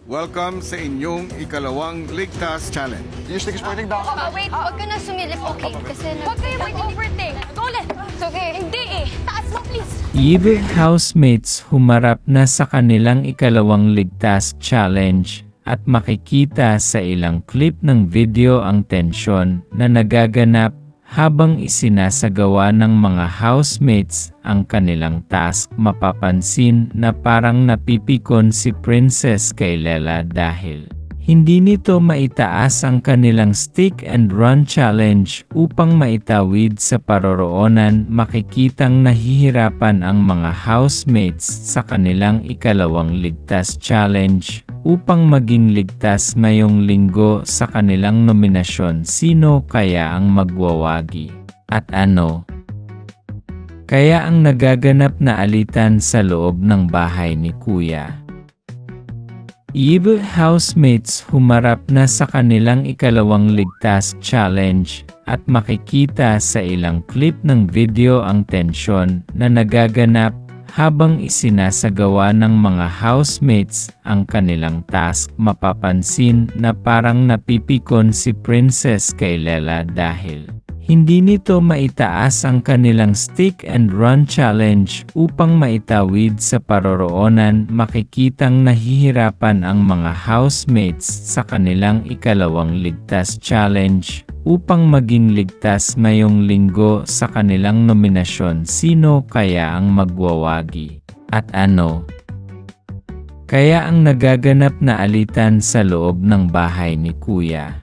Welcome sa inyong ikalawang Ligtas Challenge. Usually, sporting down. Wait, huwag ka na sumilip, okay? Kasi Huwag kayo mag-overthink. Go ulit. It's okay. Hindi eh. Taas mo, please. Eve housemates humarap na sa kanilang ikalawang ligtas challenge at makikita sa ilang clip ng video ang tensyon na nagaganap habang isinasagawa ng mga housemates ang kanilang task. Mapapansin na parang napipikon si Princess kay Lela dahil hindi nito maitaas ang kanilang stick and run challenge upang maitawid sa paroroonan. Makikitang nahihirapan ang mga housemates sa kanilang ikalawang ligtas challenge upang maging ligtas ngayong linggo sa kanilang nominasyon. Sino kaya ang magwawagi? At ano kaya ang nagaganap na alitan sa loob ng bahay ni Kuya? Eve housemates humarap na sa kanilang ikalawang ligtas challenge at makikita sa ilang clip ng video ang tensyon na nagaganap habang isinasagawa ng mga housemates ang kanilang task. Mapapansin na parang napipikon si Princess kay Lela dahil hindi nito maitaas ang kanilang stick and run challenge upang maitawid sa paroroonan. Makikitang nahihirapan ang mga housemates sa kanilang ikalawang ligtas challenge upang maging ligtas ngayong linggo sa kanilang nominasyon. Sino kaya ang magwawagi? At ano kaya ang nagaganap na alitan sa loob ng bahay ni Kuya?